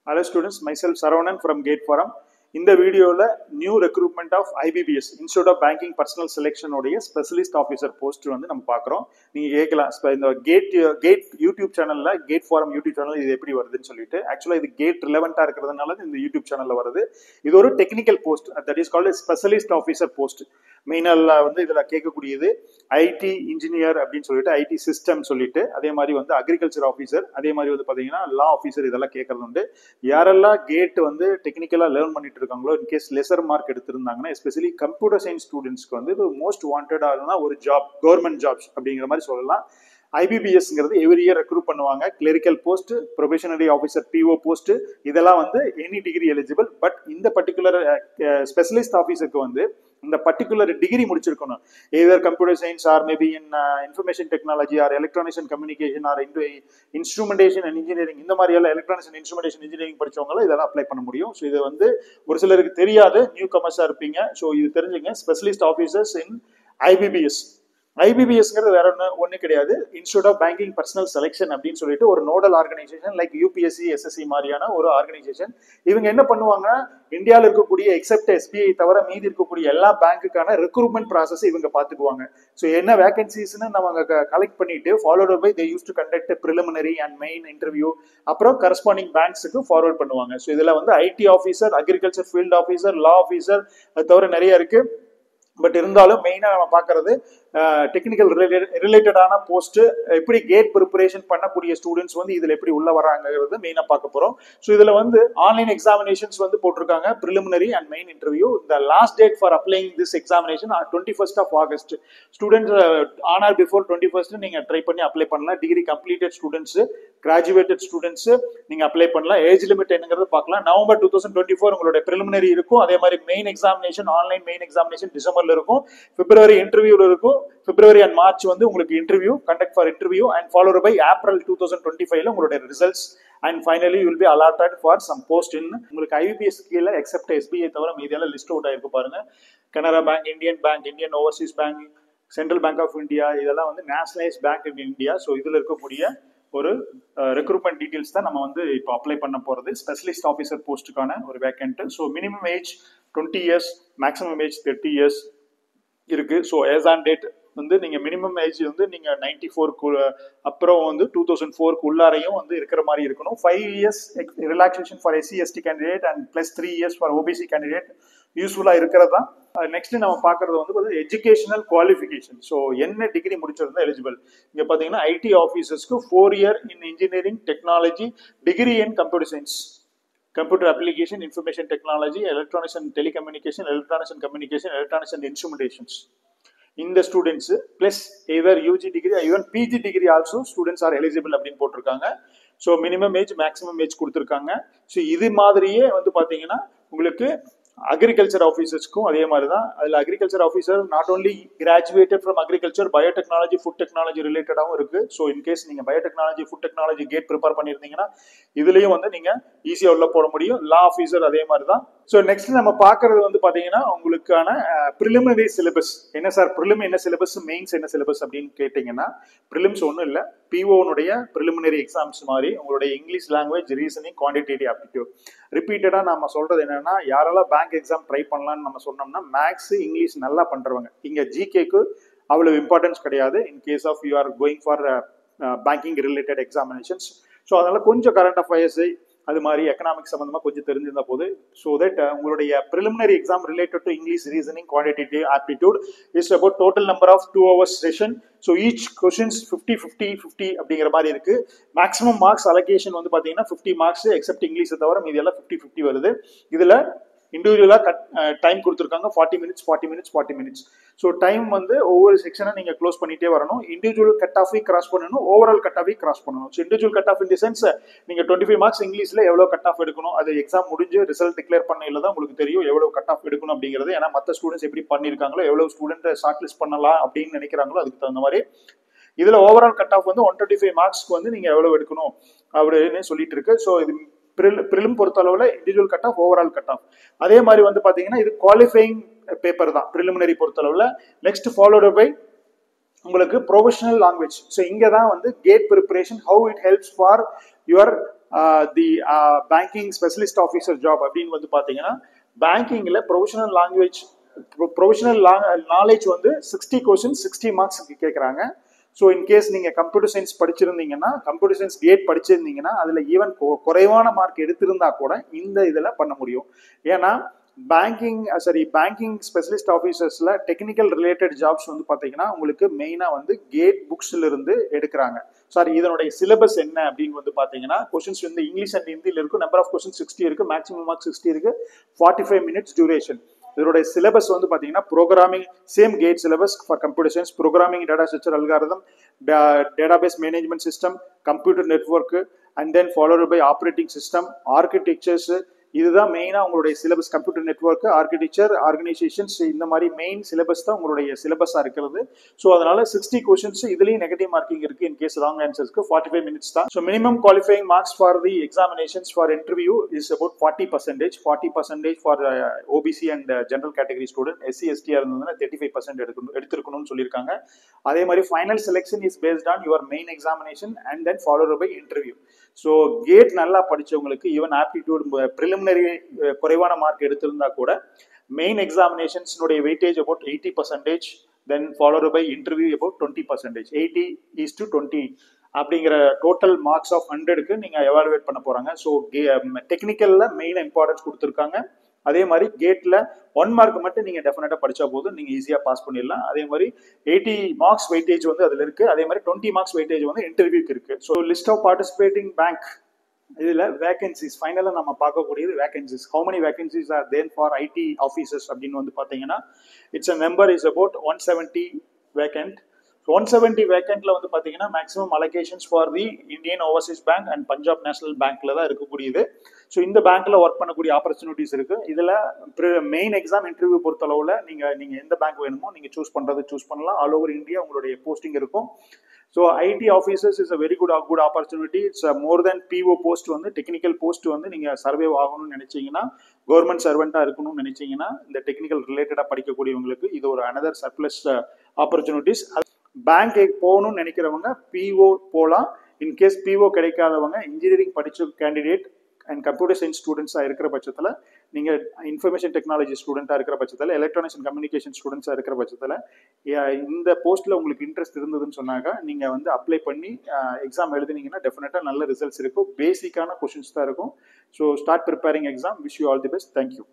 Hello students, myself Saravanan from Gate Forum. In the video, new recruitment of IBPS, Institute of Banking Personal Selection Specialist Officer post வந்து நம்ம பார்க்குறோம். நீங்கள் கேட்கலாம் இந்த gate YouTube சேனலில் gate forum YouTube channel இது எப்படி வருதுன்னு சொல்லிட்டு ஆக்சுவலாக இது கேட் ரிலவெண்ட்டாக இருக்கிறதுனால இந்த யூடியூப் சேனலில் வருது. இது ஒரு technical post, that is called specialist officer post. மெயினாக வந்து இதில் கேட்கக்கூடியது ஐடி இன்ஜினியர் அப்படின்னு சொல்லிட்டு ஐடி சிஸ்டம் சொல்லிட்டு, அதே மாதிரி வந்து அக்ரிகல்ச்சர் ஆஃபீஸர், அதே மாதிரி வந்து பார்த்தீங்கன்னா லா ஆஃபீஸர், இதெல்லாம் கேட்கறது உண்டு. யாரெல்லாம் கேட் வந்து டெக்னிக்கலாக லேர்ன் பண்ணிட்டு இருக்காங்களோ, இன்கேஸ் லெசர் மார்க் எடுத்திருந்தாங்கன்னா, எஸ்பெஷலி கம்ப்யூட்டர் சயின்ஸ் ஸ்டூடெண்ட்ஸ்க்கு வந்து இது மோஸ்ட் வாண்டடான ஒரு ஜாப், கவர்மெண்ட் ஜாப்ஸ் அப்படிங்கிற மாதிரி சொல்லலாம். ஐபிபிஎஸ்ங்கிறது எவ்ரி இயர் ரெக்ரூட் பண்ணுவாங்க. Clerical post, probationary officer PO post, இதெல்லாம் வந்து எனி டிகிரி எலிஜிபிள். பட் இந்த பர்டிகுலர் ஸ்பெஷலிஸ்ட் ஆஃபீஸருக்கு வந்து இந்த பர்டிகுலர் டிகிரி முடிச்சிருக்கணும். Either computer science or maybe in information technology or electronics and communication or instrumentation and engineering, இந்த மாதிரி எல்லாம் எலக்ட்ரானிக்ஸ் அண்ட் இன்ஸ்ட்ருமெண்டேஷன் இன்ஜினியரிங் படிச்சவங்க இதெல்லாம் அப்ளை பண்ண முடியும். ஸோ இது வந்து ஒரு சிலருக்கு தெரியாது, நியூ கமர்ஸா இருப்பீங்க. ஸோ இது தெரிஞ்சுங்க, ஸ்பெஷலிஸ்ட் ஆஃபீஸர்ஸ் இன் ஐபிபிஎஸ். ஐபிபிஎஸ்ங்கிறது வேற ஒண்ணு கிடையாது, institute of banking personnel selection அப்படின்னு சொல்லிட்டு ஒரு nodal organisation, like UPSC SSC மாதிரியான ஒரு ஆர்கனைசேஷன். இவங்க என்ன பண்ணுவாங்கன்னா, இந்தியாவில் இருக்கக்கூடிய எக்ஸப்ட் எஸ்பிஐ தவிர மீதி இருக்கக்கூடிய எல்லா பேங்க்குக்கான ரெக்ரூட்மெண்ட் ப்ராசஸ் இவங்க பார்த்துக்குவாங்க. ஸோ என்ன வேகன்சிஸ்ன்னு நம்ம கலெக்ட் பண்ணிட்டு followed by they use to conduct preliminary and main interview, அப்புறம் கரஸ்பாண்டிங் பேங்க்ஸுக்கு ஃபார்வர்ட் பண்ணுவாங்க. ஸோ இதுல வந்து IT officer, agriculture field officer, law officer, அது தவிர நிறைய இருக்கு. பட் இருந்தாலும் மெயினா நம்ம பார்க்கறது டெக்னிக்கல் ரிலேட்டடான போஸ்ட். எப்படி கேட் ப்ரிப்பரேஷன் பண்ணக்கூடிய ஸ்டூடெண்ட்ஸ் வந்து இதுல எப்படி உள்ள வராங்கிறது மெயினா பார்க்க போறோம். ஸோ இதுல வந்து ஆன்லைன் எக்ஸாமினேஷன்ஸ் வந்து போட்டிருக்காங்க, ப்ரிலிமினரி அண்ட் மெயின் இன்டர்வியூ. இந்த last date for applying this examination 21st of August. Students on or before 21st நீங்க ட்ரை பண்ணி அப்ளை பண்ணலாம். Degree completed students, graduated students நீங்க அப்ளை பண்ணலாம். ஏஜ் லிமிட் என்னங்கிறது பார்க்கலாம். November 2024 உங்களோட ப்ரிலிமினரி இருக்கும். அதே மாதிரி main examination, online main examination டிசம்பர்ல இருக்கும். பிப்ரவரி இன்டர்வியூல இருக்கும். பிப்ரவரி அண்ட் மார்ச் வந்து உங்களுக்கு interview, conduct for interview, and followed by April 2025 உங்களுடைய results. And finally you will be allotted for some post in. உங்களுக்கு ஐபிபிஎஸ் கீழே எக்ஸப்ட் எஸ்பிஐ தவிர மீதியெல்லாம் லிஸ்ட் அவுட் ஆயிருக்கு பாருங்க. Canara Bank, Indian Overseas Bank, Central Bank of India, இதெல்லாம் வந்து nationalise bank in India. So இதுல இருக்கக்கூடிய ஒரு ரெக்ரூட்மெண்ட் டீடைல்ஸ் தான் நம்ம வந்து இப்போ அப்ளை பண்ண போறது. ஸ்பெஷலிஸ்ட் ஆஃபீஸர் போஸ்ட்டுக்கான ஒரு vacant. So minimum age 20 years, maximum age 30 years இருக்கு. ஸோ ஏஸ் ஆன் டேட் வந்து நீங்க மினிமம் ஏஜ் வந்து நீங்க 94 அப்புறம் வந்து 2004 உள்ளாரையும் வந்து இருக்கிற மாதிரி இருக்கணும். 5 years relaxation for SC ST candidate and plus 3 years for OBC candidate யூஸ்ஃபுல்லா இருக்கிறது தான். நெக்ஸ்ட் நம்ம பாக்குறது வந்து எஜுகேஷனல் குவாலிஃபிகேஷன். ஸோ என்ன டிகிரி முடிச்சிருந்தா எலிஜிபிள். இங்க பாத்தீங்கன்னா ஐடி ஆஃபீஸர்ஸ்க்கு 4 year in engineering technology, degree in computer science, computer application, information technology, electronics and telecommunication, electronics and communication, electronics and instrumentations. In the students plus either UG degree or even PG degree also students are eligible அப்படின்னு போட்டிருக்காங்க. So minimum age maximum age கொடுத்துருக்காங்க. So இது மாதிரியே வந்து பார்த்தீங்கன்னா உங்களுக்கு agriculture ஆஃபீஸர்ஸ்க்கும் அதே மாதிரி தான். அதில் agriculture officer not only graduated from agriculture, biotechnology, food technology ரிலேட்டடாகவும் இருக்கு. ஸோ இன்கேஸ் நீங்க biotechnology, food technology GATE prepare பண்ணியிருந்தீங்கன்னா இதுலயும் வந்து நீங்க ஈஸியாக உள்ள போட முடியும். லா ஆஃபீஸர் அதே மாதிரி தான். ஸோ நெக்ஸ்ட் நம்ம பார்க்கறது வந்து பார்த்தீங்கன்னா உங்களுக்கான ப்ரிலிமினரி சிலபஸ் என்ன சார், ப்ரிலிம் என்ன சிலபஸ், மெயின்ஸ் என்ன சிலபஸ் அப்படின்னு கேட்டீங்கன்னா, ப்ரிலிம்ஸ் ஒன்றும் இல்லை, பிஓனுடைய ப்ரிலிமினரி எக்ஸாம்ஸ் மாதிரி உங்களுடைய English language, reasoning, quantitative aptitude. ரிப்பீட்டடா நம்ம சொல்றது என்னன்னா, யாரெல்லாம் பேங்க் எக்ஸாம் ட்ரை பண்ணலாம்னு நம்ம சொன்னோம்னா, மேக்ஸ், இங்கிலீஷ் நல்லா பண்றவங்க. இங்க ஜிகேக்கு அவ்வளவு இம்பார்ட்டன்ஸ் கிடையாது in case of you are going for banking related examinations. So அதனால கொஞ்சம் கரண்ட் அஃபேர்ஸ் அது மாதிரி எக்கனாமிக்ஸ் சம்பந்தமா கொஞ்சம் தெரிஞ்சிருந்தா போது. ஸோ தட் உங்களுடைய preliminary exam related to English, reasoning, quantitative aptitude is about total number of 2 hours session. So each questions 50 அப்படிங்கிற மாதிரி இருக்கு. மேக்ஸிமம் மார்க்ஸ் அலோகேஷன் வந்து பாத்தீங்கன்னா 50 marks எக்ஸப்ட் இங்கிலீஷை தவிர மீதி எல்லாம் 50 வருது. இதுல இண்டிவிஜுவலா டைம் கொடுத்துருக்காங்க 40 minutes. ஸோ டைம் வந்து ஒவ்வொரு செக்ஷனை நீங்க க்ளோஸ் பண்ணிட்டே வரணும். இண்டிவிஜுவல் கட் ஆஃபை கிராஸ் பண்ணணும், ஓவரால் கட் ஆஃபை கிராஸ் பண்ணணும். So individual cut of in the sense நீங்க 25 marks இங்கிலீஷ்ல எவ்வளவு கட் ஆஃப் எடுக்கணும், அது எக்ஸாம் முடிஞ்சு ரிசல்ட் டிக்ளேர் பண்ணல தான் உங்களுக்கு தெரியும் எவ்வளவு கட் ஆஃப் எடுக்கணும் அப்படிங்கிறது. ஏன்னா மற்ற ஸ்டூடெண்ட்ஸ் எப்படி பண்ணிருக்காங்களோ, எவ்வளவு ஸ்டூடெண்ட் ஷார்ட் லிஸ்ட் பண்ணலாம் அப்படின்னு நினைக்கிறாங்களோ அதுக்கு தகுந்த மாதிரி. இதுல ஓவரால் கட் ஆஃப் வந்து 125 marksக்கு வந்து நீங்க எவ்வளவு எடுக்கணும் அப்படின்னு சொல்லிட்டு இருக்கு. ஸோ இது ப்ரிலிம் பொறுத்த அளவுல individual cut off, overall cut off. அதே மாதிரி வந்து பாத்தீங்கன்னா இது குவாலிஃபைங் பேப்பர் தான் ப்ரிலிமினரி பொறுத்த அளவுல. நெக்ஸ்ட் ஃபாலோட் பை உங்களுக்கு ப்ரொஃபஷனல் லாங்குவேஜ். ஸோ இங்க தான் வந்து GATE preparation, how it helps for your the banking specialist officer job அப்படின்னு வந்து பார்த்தீங்கன்னா பேங்கிங்கில் ப்ரொஃபஷனல் நாலேஜ் வந்து 60 கொஸ்டின் 60 மார்க்ஸ்க்கு கேட்குறாங்க. ஸோ இன்கேஸ் நீங்கள் கம்ப்யூட்டர் சயின்ஸ் படிச்சிருந்தீங்கன்னா, கம்ப்யூட்டர் சயின்ஸ் கேட் படிச்சிருந்தீங்கன்னா, அதில் ஈவன் குறைவான மார்க் எடுத்திருந்தா கூட இந்த இதில் பண்ண முடியும். ஏன்னா பேங்கிங் ஸ்பெஷலிஸ்ட் ஆஃபீஸர்ஸில் டெக்னிக்கல் ரிலேட்டட் ஜாப்ஸ் வந்து பார்த்தீங்கன்னா உங்களுக்கு மெயினாக வந்து கேட் புக்ஸ்ல இருந்து எடுக்கிறாங்க. இதனுடைய சிலபஸ் என்ன அப்படின்னு வந்து பார்த்தீங்கன்னா, கொஸ்டின்ஸ் வந்து இங்கிலீஷ் அண்ட் ஹிந்தியில் இருக்கும். நம்பர் ஆஃப் கொஸ்டின் 60 இருக்கு, மேக்ஸிமம் மார்க் 60 இருக்கு, 45 மினிட்ஸ் டியூரேஷன். இதனுடைய சிலபஸ் வந்து பார்த்தீங்கன்னா programming, same GATE syllabus for computer science, programming, data structure algorithm, database management system, computer network, and then followed by operating system, architectures. இதுதான் மெயினாக உங்களுடைய syllabus. Computer network, architecture, organisations, இந்த மாதிரி main syllabus தான் உங்களுடைய சிலபஸாக இருக்கிறது. ஸோ அதனால 60 questions இதுலேயும் நெகட்டிவ் மார்க்கிங் இருக்கு. இன் கேஸ் ராங் ஆன்சர்ஸ்க்கு 45 மினிட்ஸ் தான். So minimum qualifying marks for the examinations for interview is about 40%. 40% for OBC and general category student. SC எஸ்டியாக இருந்ததுன்னா 35% எடுத்திருக்கணும்னு சொல்லியிருக்காங்க. அதே மாதிரி final selection is based on your main examination and then followed by interview. So GATE நல்லா படித்தவங்களுக்கு even aptitude preliminary குறைவான mark எடுத்திருந்தா கூட மெயின் எக்ஸாமினேஷன்ஸினுடைய weightage about 80%, then followed by interview about 20%. 80:20 அப்படிங்கிற டோட்டல் மார்க்ஸ் ஆஃப் 100க்கு நீங்கள் எவாலுவேட் பண்ண போகிறாங்க. ஸோ டெக்னிக்கலில் மெயின் இம்பார்ட்டன்ஸ் கொடுத்துருக்காங்க. அதே மாதிரி கேட்டில் 1 மார்க் மட்டும் நீங்கள் டெஃபினட்டாக படித்தா போதும், நீங்கள் ஈஸியாக பாஸ் பண்ணிடலாம். அதே மாதிரி 80 மார்க்ஸ் வெயிட்டேஜ் வந்து அதில் இருக்குது. அதே மாதிரி 20 மார்க்ஸ் வெயிட்டேஜ் வந்து இன்டர்வியூக்கு இருக்குது. So list of participating bank, இதில் வேகன்சிஸ் ஃபைனலாக நம்ம பார்க்கக்கூடியது vacancies. How many vacancies are there for IT officers அப்படின்னு வந்து பார்த்தீங்கன்னா, it's a number is about 170 vacant. 170 வேகன்ட்ல வந்து பார்த்தீங்கன்னா maximum allocations for the Indian Overseas Bank and Punjab National பேங்க்ல தான் இருக்கக்கூடியது. ஸோ இந்த பேங்க்ல ஒர்க் பண்ணக்கூடிய ஆப்பர்ச்சுனிட்டிஸ் இருக்கு. இதில் மெயின் எக்ஸாம் இன்டர்வியூ பொறுத்தளவில் நீங்கள் எந்த பேங்க் வேணுமோ நீங்கள் சூஸ் பண்ணலாம். ஆல் ஓவர் இந்தியா உங்களுடைய போஸ்டிங் இருக்கும். So IT officers is a very good opportunity. It's more then PO post வந்து டெக்னிக்கல் போஸ்ட் வந்து நீங்கள் சர்வே ஆகணும்னு நினைச்சீங்கன்னா, கவர்மெண்ட் சர்வெண்ட்டாக இருக்கணும்னு நினைச்சீங்கன்னா, இந்த டெக்னிக்கல் ரிலேட்டடாக படிக்கக்கூடியவங்களுக்கு இது ஒரு அனதர் சர்ப்ளஸ் ஆப்பர்ச்சுனிட்டிஸ். பேங்க் போகணும்னு நினைக்கிறவங்க பிஓ போகலாம். இன்கேஸ் பிஓ கிடைக்காதவங்க இன்ஜினியரிங் படித்த கேண்டிடேட் அண்ட் கம்ப்யூட்டர் சயின்ஸ் ஸ்டூடெண்ட்ஸாக இருக்கிற பட்சத்தில், நீங்கள் இன்ஃபர்மேஷன் டெக்னாலஜி ஸ்டூடெண்ட்டாக இருக்கிற பட்சத்தில், எலக்ட்ரானிக்ஸ் அண்ட் கம்யூனிகேஷன் ஸ்டூடெண்ட்ஸாக இருக்கிற பட்சத்தில், இந்த போஸ்ட்டில் உங்களுக்கு இன்ட்ரெஸ்ட் இருந்ததுன்னு சொன்னாக்கா நீங்கள் வந்து அப்ளை பண்ணி எக்ஸாம் எழுதுனீங்கன்னா டெஃபினட்டாக நல்ல ரிசல்ட்ஸ் இருக்கும். பேசிக்கான கொஷின்ஸ் தான் இருக்கும். So start preparing exam. Wish you all the best. Thank you.